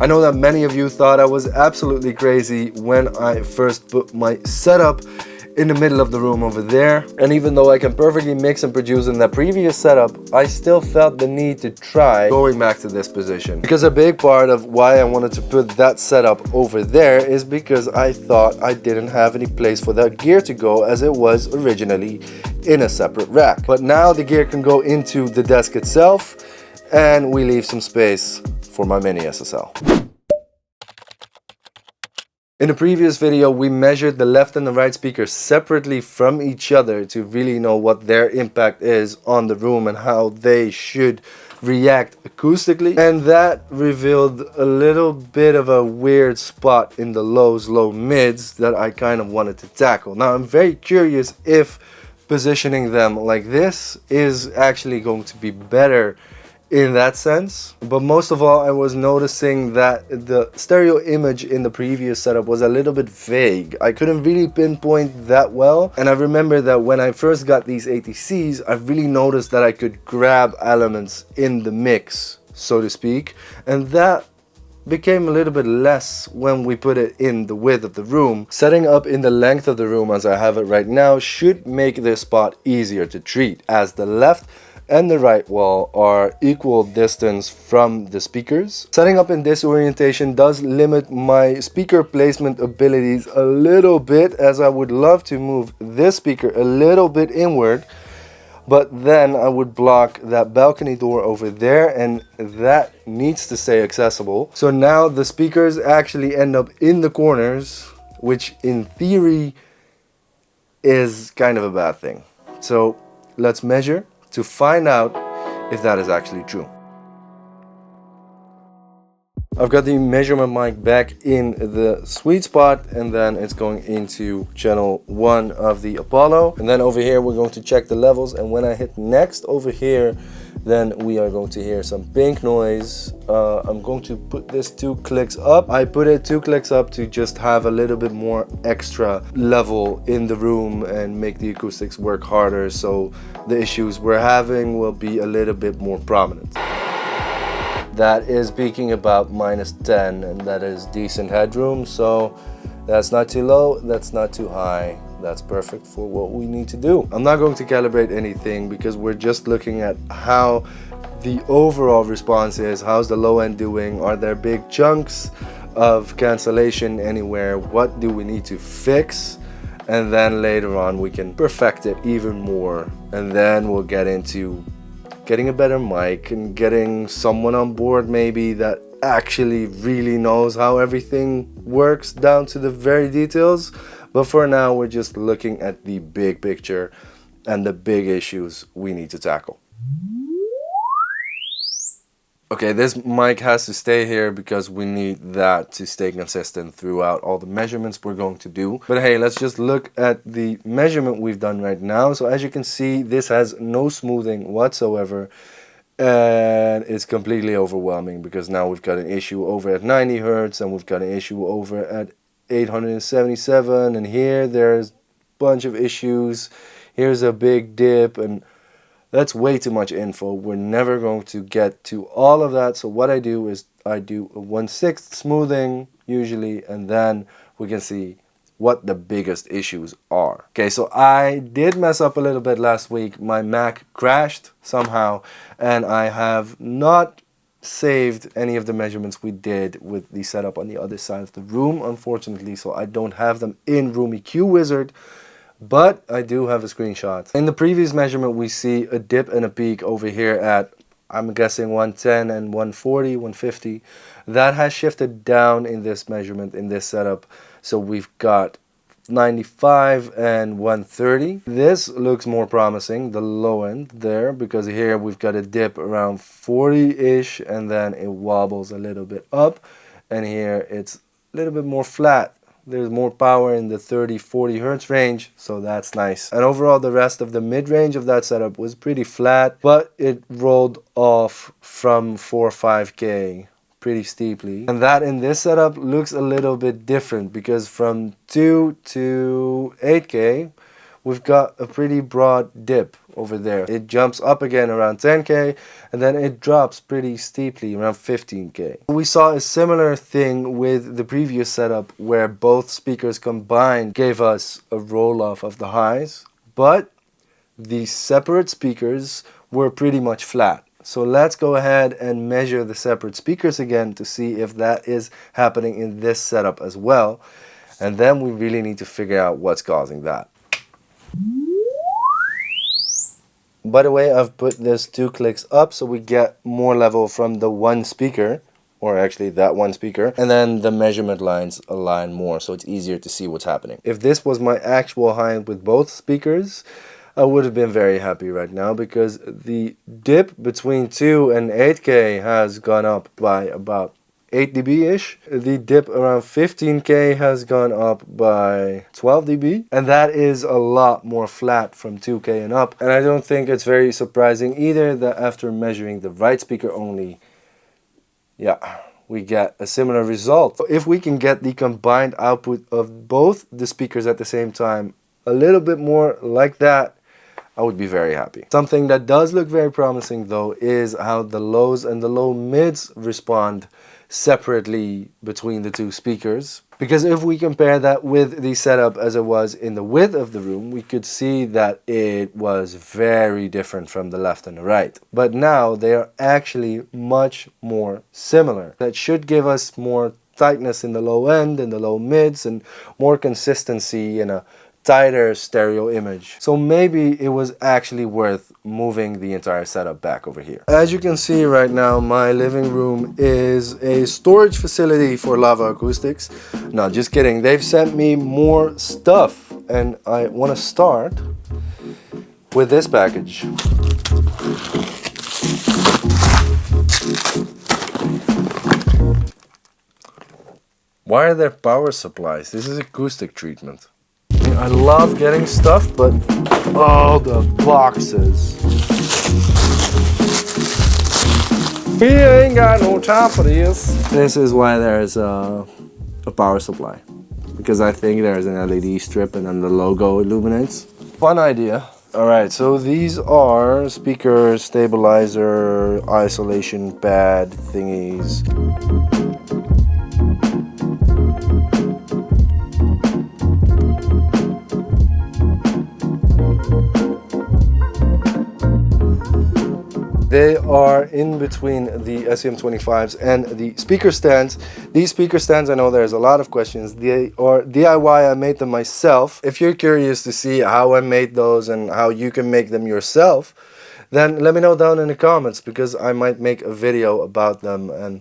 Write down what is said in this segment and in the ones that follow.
I know that many of you thought I was absolutely crazy when I first put my setup in the middle of the room over there. And even though I can perfectly mix and produce in that previous setup, I still felt the need to try going back to this position. Because a big part of why I wanted to put that setup over there is because I thought I didn't have any place for that gear to go, as it was originally in a separate rack. But now the gear can go into the desk itself, and we leave some space for my mini SSL. In the previous video, we measured the left and the right speakers separately from each other to really know what their impact is on the room and how they should react acoustically. And that revealed a little bit of a weird spot in the lows, low mids that I kind of wanted to tackle. Now, I'm very curious if positioning them like this is actually going to be better in that sense. But most of all, I was noticing that the stereo image in the previous setup was a little bit vague. I couldn't really pinpoint that well, and I remember that when I first got these ATCs, I really noticed that I could grab elements in the mix, so to speak, and that became a little bit less when we put it in the width of the room. Setting up in the length of the room as I have it right now should make this spot easier to treat, as the left and the right wall are equal distance from the speakers. Setting up in this orientation does limit my speaker placement abilities a little bit, as I would love to move this speaker a little bit inward, but then I would block that balcony door over there, and that needs to stay accessible. So now the speakers actually end up in the corners, which in theory is kind of a bad thing. So let's measure to find out if that is actually true. I've got the measurement mic back in the sweet spot, and then it's going into channel 1 of the Apollo. And then over here we're going to check the levels, and when I hit next over here, then we are going to hear some pink noise. I'm going to put this 2 clicks up. I put it 2 clicks up to just have a little bit more extra level in the room and make the acoustics work harder, so the issues we're having will be a little bit more prominent. That is peaking about -10, and that is decent headroom, so that's not too low, that's not too high. That's perfect for what we need to do. I'm not going to calibrate anything because we're just looking at how the overall response is. How's the low end doing? Are there big chunks of cancellation anywhere? What do we need to fix? And then later on we can perfect it even more, and then we'll get into getting a better mic and getting someone on board maybe that actually really knows how everything works down to the very details. But for now, we're just looking at the big picture and the big issues we need to tackle. Okay, this mic has to stay here because we need that to stay consistent throughout all the measurements we're going to do. But hey, let's just look at the measurement we've done right now. So as you can see, this has no smoothing whatsoever, and it's completely overwhelming because now we've got an issue over at 90 Hertz and we've got an issue over at 877, and here there's a bunch of issues. Here's a big dip, and that's way too much info. We're never going to get to all of that. So what I do is I do a 1/6 smoothing usually, and then we can see what the biggest issues are. Okay, so I did mess up a little bit last week. My Mac crashed somehow, and I have not saved any of the measurements we did with the setup on the other side of the room, unfortunately, so I don't have them in Room EQ Wizard. But I do have a screenshot. In the previous measurement, we see a dip and a peak over here at, I'm guessing, 110 and 140, 150. That has shifted down in this measurement, in this setup. So we've got 95 and 130. This looks more promising, the low end there, because here we've got a dip around 40-ish, and then it wobbles a little bit up. And here it's a little bit more flat. There's more power in the 30-40 Hertz range, so that's nice. And overall, the rest of the mid-range of that setup was pretty flat, but it rolled off from 4 or 5K pretty steeply. And that in this setup looks a little bit different, because from 2 to 8K, we've got a pretty broad dip over there. It jumps up again around 10K and then it drops pretty steeply around 15K. We saw a similar thing with the previous setup where both speakers combined gave us a roll off of the highs, but the separate speakers were pretty much flat. So let's go ahead and measure the separate speakers again to see if that is happening in this setup as well. And then we really need to figure out what's causing that. By the way, I've put this 2 clicks up so we get more level from the one speaker, or actually that one speaker, and then the measurement lines align more so it's easier to see what's happening. If this was my actual high end with both speakers, I would have been very happy right now, because the dip between 2 and 8K has gone up by about 8 dB-ish. The dip around 15K has gone up by 12 dB, and that is a lot more flat from 2K and up. And I don't think it's very surprising either that after measuring the right speaker only, yeah, we get a similar result. If we can get the combined output of both the speakers at the same time a little bit more like that, I would be very happy. Something that does look very promising though is how the lows and the low mids respond separately between the two speakers. Because if we compare that with the setup as it was in the width of the room, we could see that it was very different from the left and the right. But now they are actually much more similar. That should give us more tightness in the low end and the low mids and more consistency in a tighter stereo image. So maybe it was actually worth moving the entire setup back over here. As you can see right now, my living room is a storage facility for Lava Acoustics. No, just kidding. They've sent me more stuff and I want to start with this package. Why are there power supplies? This is acoustic treatment. I love getting stuff, but oh, the boxes. We ain't got no time for this. This is why there's a power supply. Because I think there's an LED strip and then the logo illuminates. Fun idea. Alright, so these are speaker stabilizer isolation pad thingies. They are in between the SCM25s and the speaker stands. These speaker stands, I know there's a lot of questions. They are DIY, I made them myself. If you're curious to see how I made those and how you can make them yourself, then let me know down in the comments, because I might make a video about them and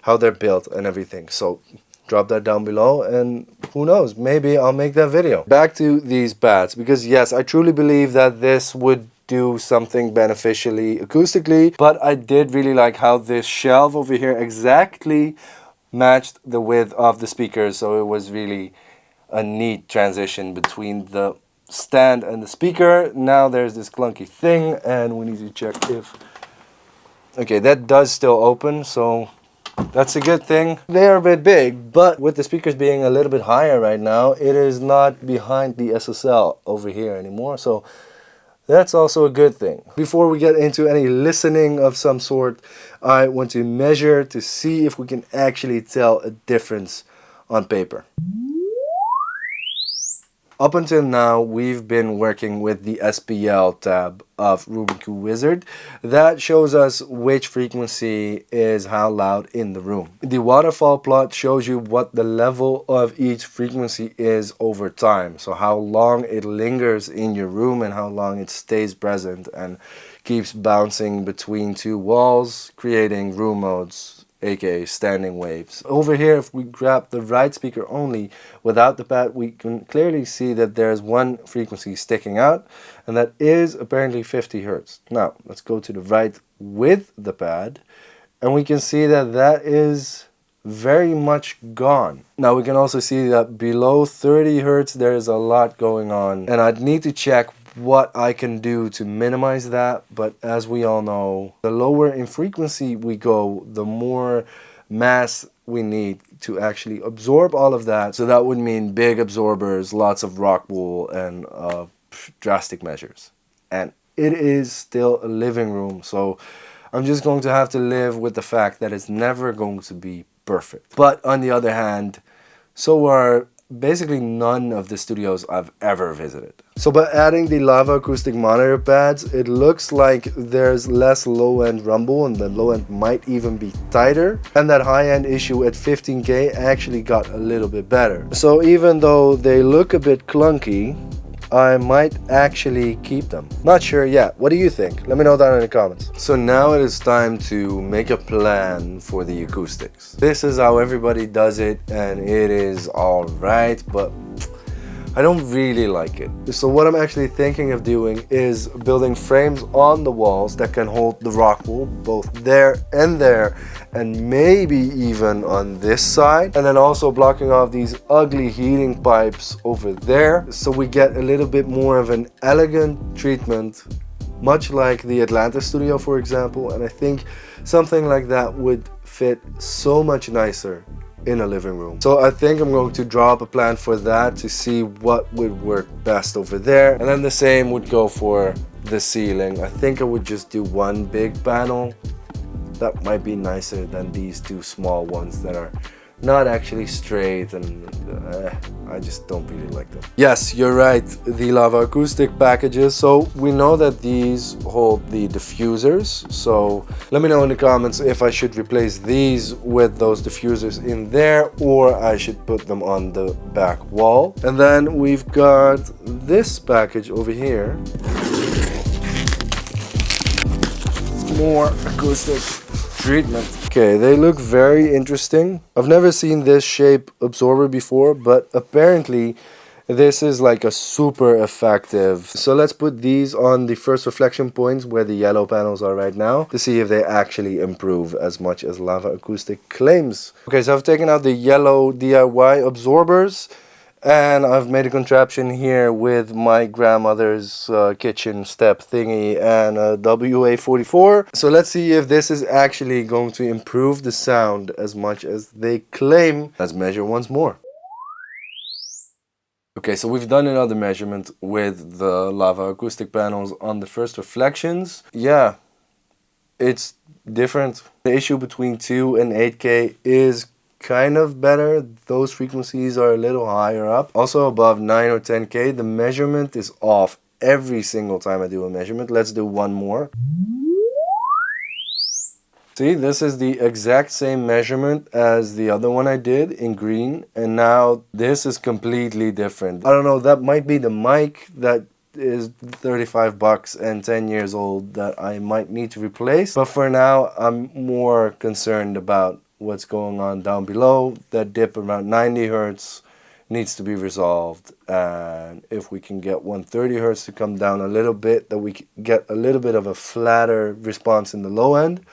how they're built and everything. So drop that down below and who knows, maybe I'll make that video. Back to these pads, because yes, I truly believe that this would do something beneficially acoustically, but I did really like how this shelf over here exactly matched the width of the speakers, so it was really a neat transition between the stand and the speaker. Now there's this clunky thing and we need to check if... Okay, that does still open, so that's a good thing. They are a bit big, but with the speakers being a little bit higher right now, it is not behind the SSL over here anymore, so that's also a good thing. Before we get into any listening of some sort, I want to measure to see if we can actually tell a difference on paper. Up until now, we've been working with the SPL tab of Rubiku Wizard. That shows us which frequency is how loud in the room. The waterfall plot shows you what the level of each frequency is over time. So how long it lingers in your room and how long it stays present and keeps bouncing between two walls, creating room modes, aka standing waves. Over here, if we grab the right speaker only without the pad, we can clearly see that there's one frequency sticking out, and that is apparently 50 Hertz. Now let's go to the right with the pad and we can see that that is very much gone. Now we can also see that below 30 Hertz there is a lot going on, and I'd need to check what I can do to minimize that, but as we all know, the lower in frequency we go, the more mass we need to actually absorb all of that. So that would mean big absorbers, lots of rock wool, and drastic measures. And it is still a living room, so I'm just going to have to live with the fact that it's never going to be perfect. But on the other hand, so are basically none of the studios I've ever visited. So by adding the Lava acoustic monitor pads, it looks like there's less low-end rumble, and the low-end might even be tighter, and that high-end issue at 15K actually got a little bit better. So even though they look a bit clunky, I might actually keep them. Not sure yet. What do you think? Let me know down in the comments. So now it is time to make a plan for the acoustics. This is how everybody does it, and it is alright, but I don't really like it. So what I'm actually thinking of doing is building frames on the walls that can hold the rock wool both there, and maybe even on this side, and then also blocking off these ugly heating pipes over there, so we get a little bit more of an elegant treatment, much like the Atlanta studio, for example. And I think something like that would fit so much nicer in a living room. So I think I'm going to draw up a plan for that to see what would work best over there, and then the same would go for the ceiling. I think I would just do one big panel. That might be nicer than these two small ones that are not actually straight, and I just don't really like them. Yes, you're right, the Lava acoustic packages. So we know that these hold the diffusers, so let me know in the comments if I should replace these with those diffusers in there, or I should put them on the back wall. And then we've got this package over here, more acoustic treatment. Okay, they look very interesting. I've never seen this shape absorber before, but apparently this is like a super effective. So let's put these on the first reflection points where the yellow panels are right now, to see if they actually improve as much as Lava Acoustic claims. Okay, so I've taken out the yellow DIY absorbers, and I've made a contraption here with my grandmother's kitchen step thingy and a WA-44. So let's see if this is actually going to improve the sound as much as they claim. Let's measure once more. Okay, so we've done another measurement with the Lava acoustic panels on the first reflections. Yeah, it's different. The issue between 2 and 8K is kind of better. Those frequencies are a little higher up. Also above 9 or 10K, the measurement is off every single time I do a measurement. Let's do one more. See, this is the exact same measurement as the other one I did in green, and now this is completely different. I don't know, that might be the mic that is 35 bucks and 10 years old that I might need to replace. But for now, I'm more concerned about what's going on down below. That dip around 90 hertz needs to be resolved, and if we can get 130 hertz to come down a little bit, that we get a little bit of a flatter response in the low end,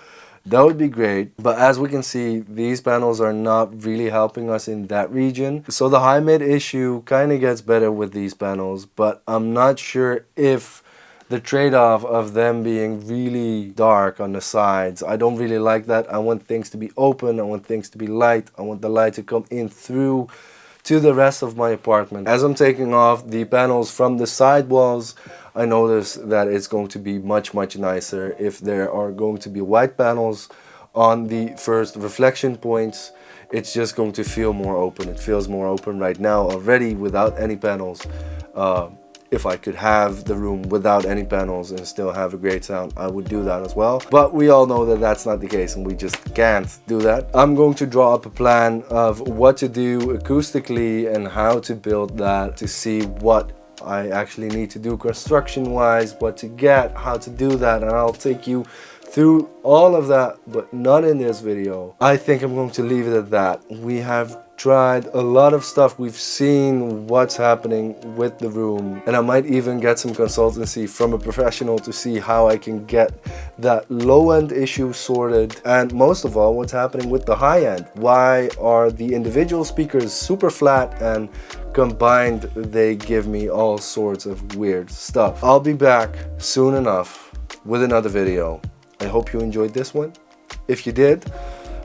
that would be great. But as we can see, these panels are not really helping us in that region. So the high mid issue kind of gets better with these panels, but I'm not sure if the trade-off of them being really dark on the sides, I don't really like that. I want things to be open, I want things to be light, I want the light to come in through to the rest of my apartment. As I'm taking off the panels from the side walls, I notice that it's going to be much nicer if there are going to be white panels on the first reflection points. It's just going to feel more open. It feels more open right now already without any panels. If I could have the room without any panels and still have a great sound, I would do that as well. But we all know that that's not the case, and we just can't do that. I'm going to draw up a plan of what to do acoustically and how to build that, to see what I actually need to do construction wise, what to get, how to do that, and I'll take you through all of that, but not in this video. I think I'm going to leave it at that. We have tried a lot of stuff. We've seen what's happening with the room, and I might even get some consultancy from a professional to see how I can get that low-end issue sorted, and most of all, what's happening with the high-end. Why are the individual speakers super flat, and combined they give me all sorts of weird stuff. I'll be back soon enough with another video. I hope you enjoyed this one. If you did,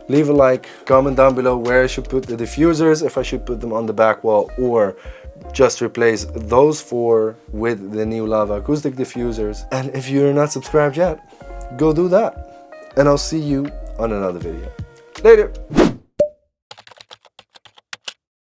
leave a like, comment down below where I should put the diffusers, if I should put them on the back wall or just replace those 4 with the new Lava acoustic diffusers. And if you're not subscribed yet, go do that. And I'll see you on another video. Later!